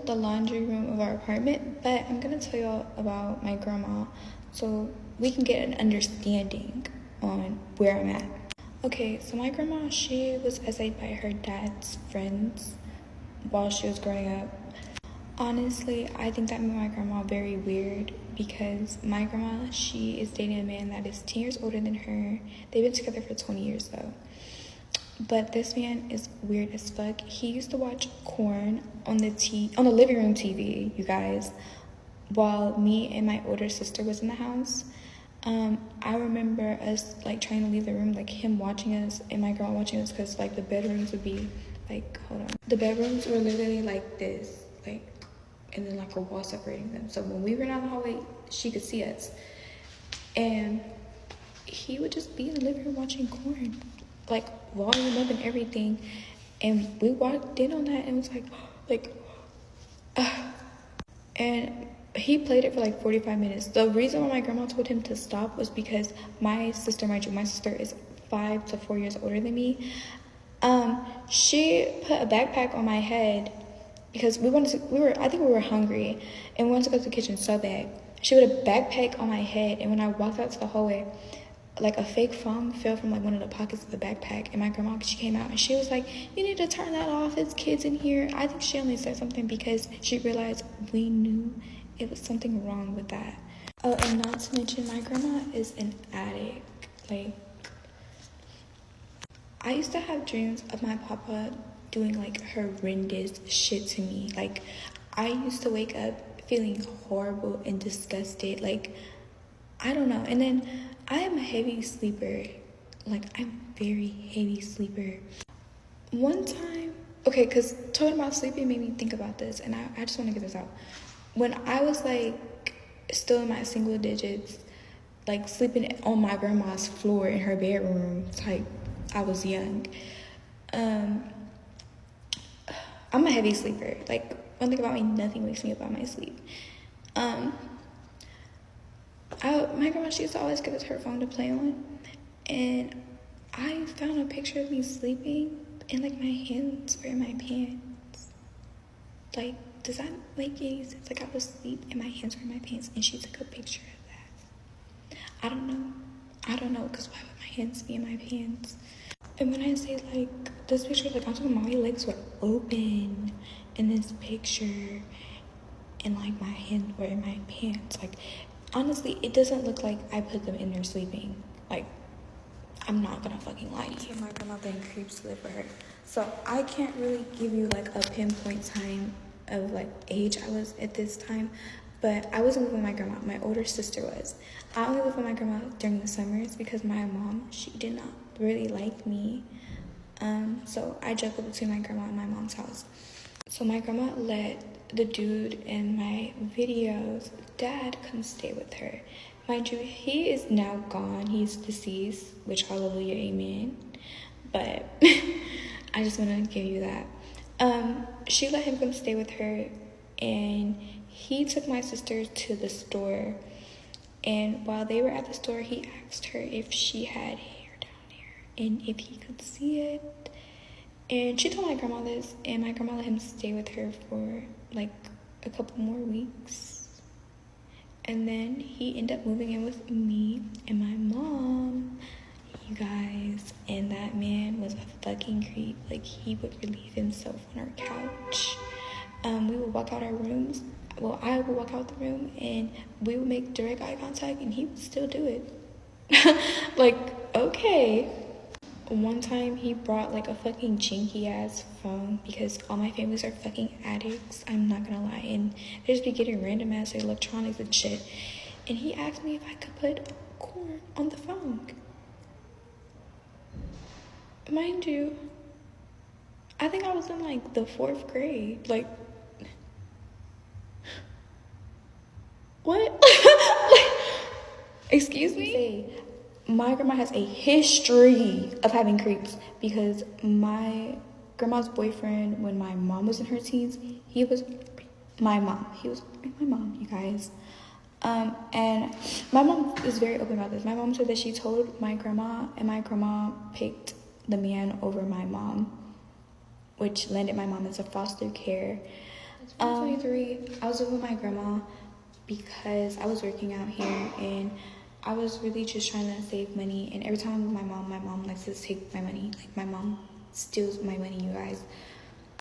the laundry room of our apartment, but I'm gonna tell y'all about my grandma so we can get an understanding on where I'm at. Okay, so my grandma, she was essayed by her dad's friends while she was growing up. Honestly, I think that made my grandma very weird because my grandma, she is dating a man that is 10 years older than her. They've been together for 20 years though. But this man is weird as fuck. He used to watch Korn on the living room TV, you guys, while me and my older sister was in the house. I remember us like trying to leave the room, like him watching us and my grandma watching us, because like the bedrooms would be like, the bedrooms were literally like this, like, and then like a wall separating them. So when we were down the hallway, she could see us. And he would just be in the living room watching Korn, like volume up and everything. And we walked in on that and was like, and he played it for like 45 minutes. The reason why my grandma told him to stop was because my sister, mind you, my sister is 5 to 4 years older than me. She put a backpack on my head because I think we were hungry and we wanted to go to the kitchen so bad. She put a backpack on my head, and when I walked out to the hallway, like a fake phone fell from like one of the pockets of the backpack, and my grandma, she came out and she was like, "You need to turn that off, it's kids in here." I think she only said something because she realized we knew it was something wrong with that. Oh, and not to mention, my grandma is an addict. Like, I used to have dreams of my papa doing like horrendous shit to me. Like, I used to wake up feeling horrible and disgusted. Like, I don't know. And then I am a heavy sleeper. Like, I'm very heavy sleeper. One time, okay, because talking about sleeping made me think about this, and I just want to get this out. When I was like still in my single digits, like sleeping on my grandma's floor in her bedroom, like I was young. I'm a heavy sleeper. Like, one thing about me, nothing wakes me up out my sleep. My grandma, she used to always give us her phone to play on, and I found a picture of me sleeping and like my hands were in my pants. Like, does that make any sense? Like, I was asleep and my hands were in my pants, and she took a picture of that. I don't know, because why would my hands be in my pants? And when I say like this picture, like I'm talking about my legs were open in this picture, and like my hands were in my pants. Like, honestly, it doesn't look like I put them in there sleeping. Like, I'm not gonna fucking lie to you. My grandma then creeps live with her. So I can't really give you like a pinpoint time of like age I was at this time, but I wasn't living with my grandma. My older sister was. I only lived with my grandma during the summers because my mom, she did not really like me. So I juggled between my grandma and my mom's house. So my grandma let the dude in my videos, dad, come stay with her. Mind you, he is now gone. He's deceased, which hallelujah, amen. But I just want to give you that. She let him come stay with her, and he took my sister to the store. And while they were at the store, he asked her if she had hair down there and if he could see it. And she told my grandma this, and my grandma let him stay with her for like a couple more weeks. And then he ended up moving in with me and my mom, you guys. And that man was a fucking creep. Like, he would relieve himself on our couch. We would walk out our rooms. Well, I would walk out the room and we would make direct eye contact, and he would still do it. Like, okay. One time he brought like a fucking jinky ass phone because all my families are fucking addicts, I'm not gonna lie, and they just be getting random ass electronics and shit. And he asked me if I could put Korn on the phone. Mind you, I think I was in like the 4th grade. Like, what? Excuse me? My grandma has a history of having creeps because my grandma's boyfriend, when my mom was in her teens, he was my mom, you guys. And my mom is very open about this. My mom said that she told my grandma, and my grandma picked the man over my mom, which landed my mom into foster care. 2023, I was living with my grandma because I was working out here and I was really just trying to save money. And every time I'm with my mom likes to take my money. Like, my mom steals my money, you guys.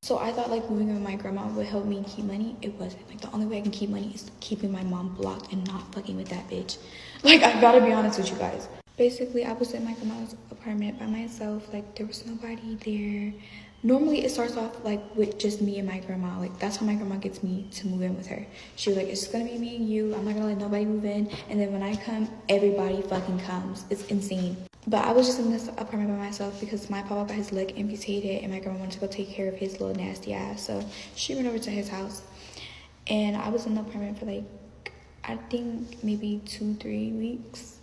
So I thought like moving with my grandma would help me keep money. It wasn't. Like, the only way I can keep money is keeping my mom blocked and not fucking with that bitch. Like, I gotta be honest with you guys. Basically, I was in my grandma's apartment by myself. Like, there was nobody there. Normally, it starts off like with just me and my grandma. Like, that's how my grandma gets me to move in with her. She was like, it's just gonna be me and you. I'm not gonna let nobody move in. And then when I come, everybody fucking comes. It's insane. But I was just in this apartment by myself because my papa got his leg amputated and my grandma wanted to go take care of his little nasty ass. So she went over to his house. And I was in the apartment for like, I think maybe 2-3 weeks.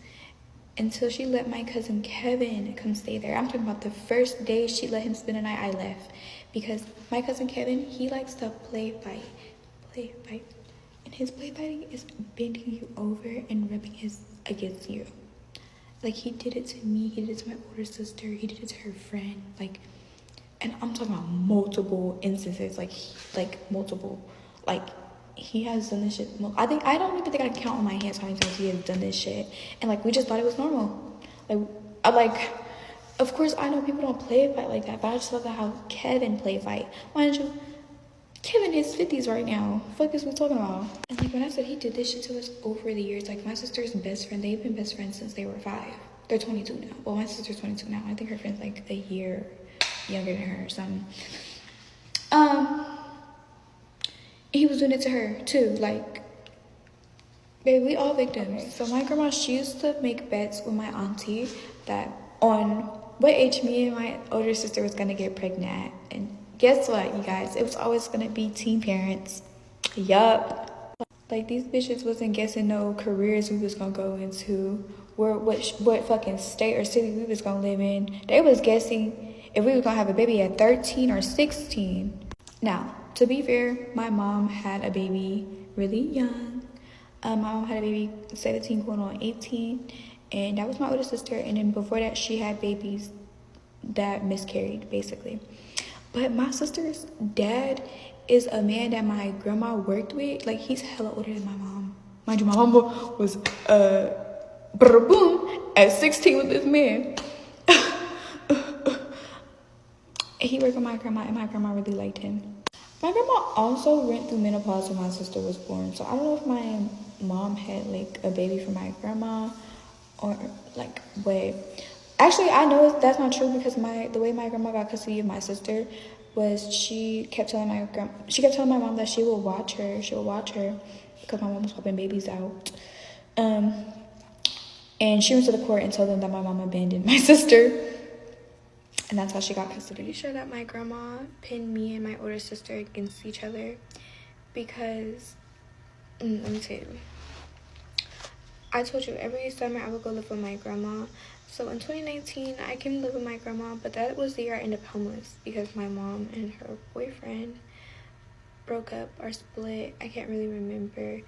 Until she let my cousin Kevin come stay there. I'm talking about the first day she let him spend the night, I left. Because my cousin Kevin, he likes to play fight. And his play fighting is bending you over and rubbing his against you. Like, he did it to me, he did it to my older sister, he did it to her friend. Like, and I'm talking about multiple instances, like multiple. Like, he has done this shit. I don't even think I can count on my hands how many times he has done this shit. And like, we just thought it was normal. Of course I know people don't play fight like that, but I just love how Kevin play fight. Why don't you? Kevin is 50s right now. Fuck is we talking about? And like, when I said he did this shit to us over the years, like, my sister's best friend, they've been best friends since they were 5. They're 22 now. Well, my sister's 22 now. I think her friend's like a year younger than her or something. He was doing it to her too. Like, babe, we all victims. So my grandma, she used to make bets with my auntie that on what age me and my older sister was gonna get pregnant. And guess what, you guys? It was always gonna be teen parents. Yup. Like, these bitches wasn't guessing no careers we was gonna go into, what fucking state or city we was gonna live in. They was guessing if we was gonna have a baby at 13 or 16. Now, to be fair, my mom had a baby really young. My mom had a baby 17 going on 18, and that was my older sister. And then before that, she had babies that miscarried, basically. But my sister's dad is a man that my grandma worked with. Like, he's hella older than my mom. Mind you, my mama was boom at 16 with this man. He worked with my grandma, and my grandma really liked him. My grandma also went through menopause when my sister was born. So I don't know if my mom had like a baby for my grandma or like what. Actually, I know that's not true because the way my grandma got custody of my sister was she kept telling my mom that she will watch her. She will watch her because my mom was popping babies out. And she went to the court and told them that my mom abandoned my sister. And that's how she got custody. I'm pretty sure that my grandma pinned me and my older sister against each other because, let me tell you. I told you every summer I would go live with my grandma. So in 2019, I came to live with my grandma, but that was the year I ended up homeless because my mom and her boyfriend broke up or split. I can't really remember.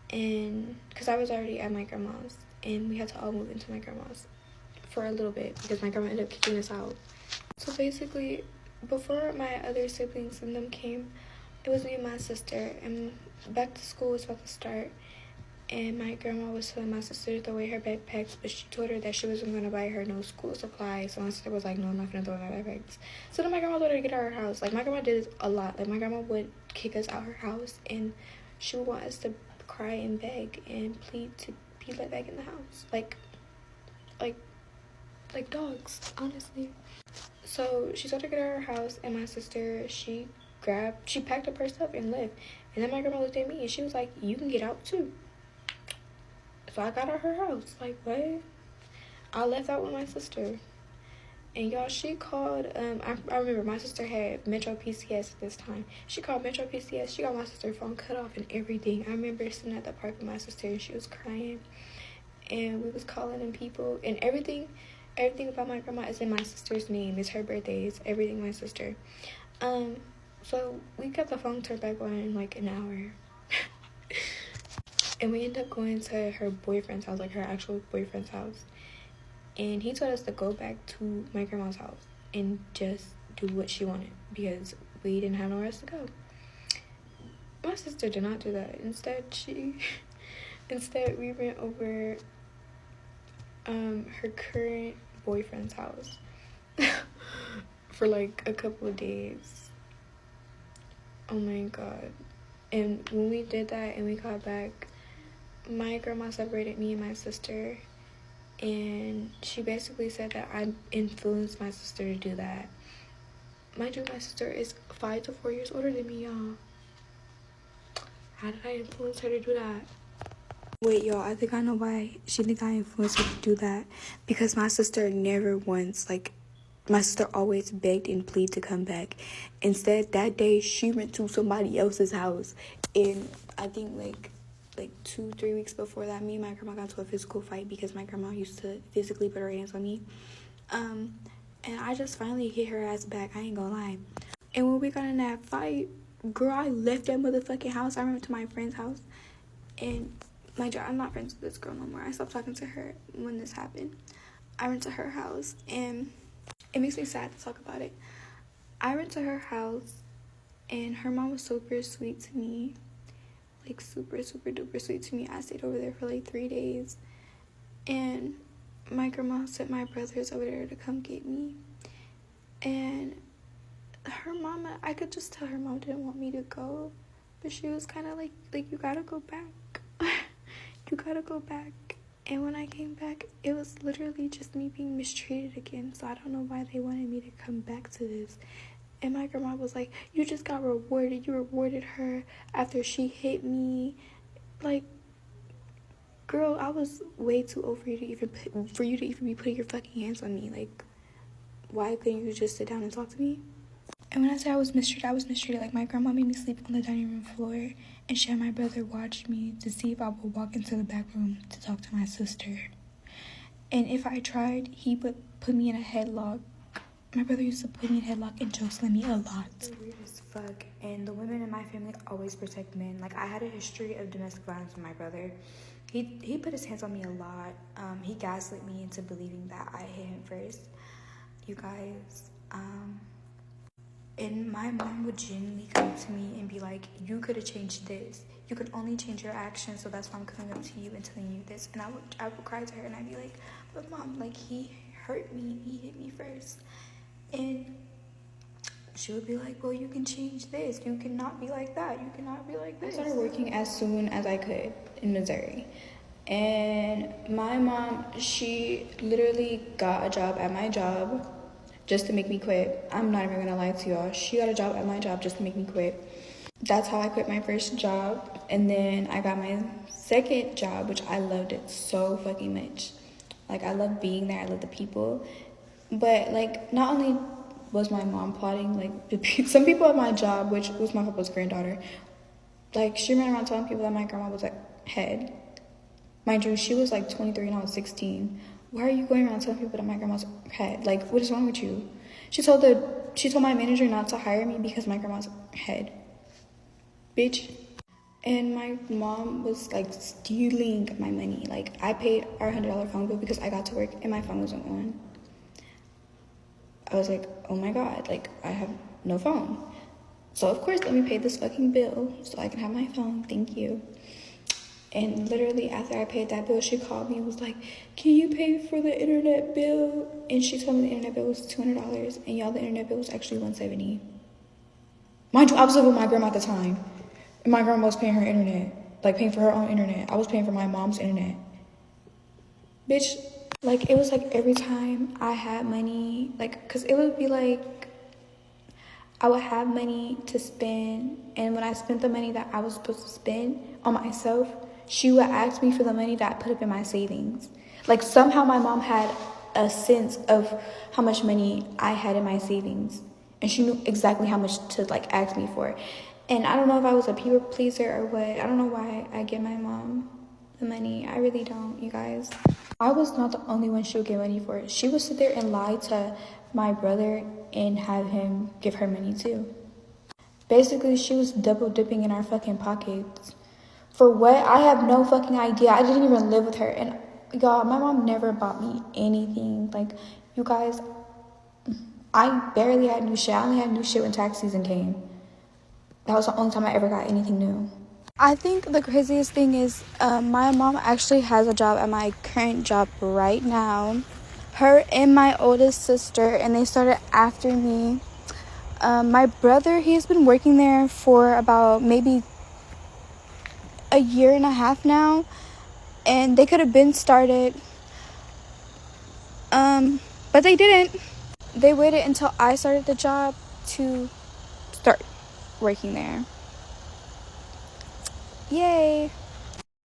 And because I was already at my grandma's and we had to all move into my grandma's for a little bit because my grandma ended up kicking us out. So basically, before my other siblings and them came, it was me and my sister, and back to school was about to start, and my grandma was telling my sister to throw away her backpacks, but she told her that she wasn't going to buy her no school supplies. So my sister was like, no, I'm not going to throw away my backpacks. So then my grandma told her to get out of her house. Like, my grandma did this a lot. Like, my grandma would kick us out of her house, and she would want us to cry and beg and plead to be let back in the house. Like dogs, honestly. So she told her to get out of her house, and my sister, she packed up her stuff and left. And then my grandma looked at me and she was like, you can get out too. So I got out of her house. Like, what? I left out with my sister. And y'all, she called, I remember my sister had Metro PCS at this time. She called Metro PCS. She got my sister's phone cut off and everything. I remember sitting at the park with my sister and she was crying. And we was calling them people and everything about my grandma is in my sister's name. It's her birthday. It's everything my sister. So we got the phone turned back on in like an hour. And we ended up going to her boyfriend's house, like her actual boyfriend's house. And he told us to go back to my grandma's house and just do what she wanted because we didn't have nowhere else to go. My sister did not do that. Instead we went over her current boyfriend's house for like a couple of days. Oh my god. And when we did that and we got back, my grandma separated me and my sister, and she basically said that I influenced my sister to do that. Mind you, my sister is 5 to 4 years older than me, y'all. How did I influence her to do that? Wait, y'all, I think I know why she think I influenced her to do that. Because my sister never once, like, my sister always begged and pleaded to come back. Instead, that day, she went to somebody else's house. And I think, like 2-3 weeks before that, me and my grandma got into a physical fight because my grandma used to physically put her hands on me. And I just finally hit her ass back, I ain't gonna lie. And when we got in that fight, girl, I left that motherfucking house. I went to my friend's house. And I'm not friends with this girl no more. I stopped talking to her when this happened. I went to her house, and it makes me sad to talk about it. I went to her house, and her mom was super sweet to me. Like, super, super duper sweet to me. I stayed over there for like 3 days. And my grandma sent my brothers over there to come get me. And her mama, I could just tell her mom didn't want me to go. But she was kind of like, you gotta go back. You gotta go back. And when I came back, it was literally just me being mistreated again. So I don't know why they wanted me to come back to this. And my grandma was like, you just got rewarded. You rewarded her after she hit me. Like, girl, I was way too old for you to even be putting your fucking hands on me. Like, why couldn't you just sit down and talk to me? And when I say I was mistreated. Like, my grandma made me sleep on the dining room floor, and she had my brother watch me to see if I would walk into the back room to talk to my sister. And if I tried, he would put me in a headlock. My brother used to put me in a headlock and choke slam me a lot. It's weird as fuck. And the women in my family always protect men. Like, I had a history of domestic violence with my brother. He put his hands on me a lot. He gaslit me into believing that I hit him first. You guys, and my mom would genuinely come to me and be like, you could have changed this. You could only change your actions, so that's why I'm coming up to you and telling you this. And I would cry to her and I'd be like, but mom, like, he hurt me. He hit me first. And she would be like, well, you can change this. You cannot be like that. You cannot be like this. I started working as soon as I could in Missouri. And my mom, she literally got a job at my job just to make me quit. I'm not even gonna lie to y'all. She got a job at my job just to make me quit. That's how I quit my first job. And then I got my second job, which I loved it so fucking much. Like, I love being there. I love the people. But, like, not only was my mom plotting, like, some people at my job, which was my papa's granddaughter, like, she ran around telling people that my grandma was a head. Mind you, she was like 23 and I was 16. Why are you going around telling people that my grandma's head? Like, what is wrong with you? She told my manager not to hire me because my grandma's head. Bitch. And my mom was like stealing my money. Like, I paid our $100 phone bill because I got to work and my phone wasn't on. I was like, oh my god, like, I have no phone. So of course, let me pay this fucking bill so I can have my phone. Thank you. And literally after I paid that bill, she called me and was like, can you pay for the internet bill? And she told me the internet bill was $200. And y'all, the internet bill was actually $170. Mind you, I was living with my grandma at the time. And my grandma was paying her internet. Like, paying for her own internet. I was paying for my mom's internet. Bitch, like, it was like every time I had money, like, because it would be like, I would have money to spend. And when I spent the money that I was supposed to spend on myself, she would ask me for the money that I put up in my savings. Like, somehow my mom had a sense of how much money I had in my savings. And she knew exactly how much to, like, ask me for. And I don't know if I was a people pleaser or what. I don't know why I give my mom the money. I really don't, you guys. I was not the only one she would get money for. She would sit there and lie to my brother and have him give her money too. Basically, she was double dipping in our fucking pockets. For what? I have no fucking idea. I didn't even live with her. And y'all, my mom never bought me anything. Like, you guys, I barely had new shit. I only had new shit when tax season came. That was the only time I ever got anything new. I think the craziest thing is my mom actually has a job at my current job right now. Her and my oldest sister, and they started after me. My brother, he's been working there for about maybe a year and a half now, and they could have been started, but they didn't. They waited until I started the job to start working there. Yay!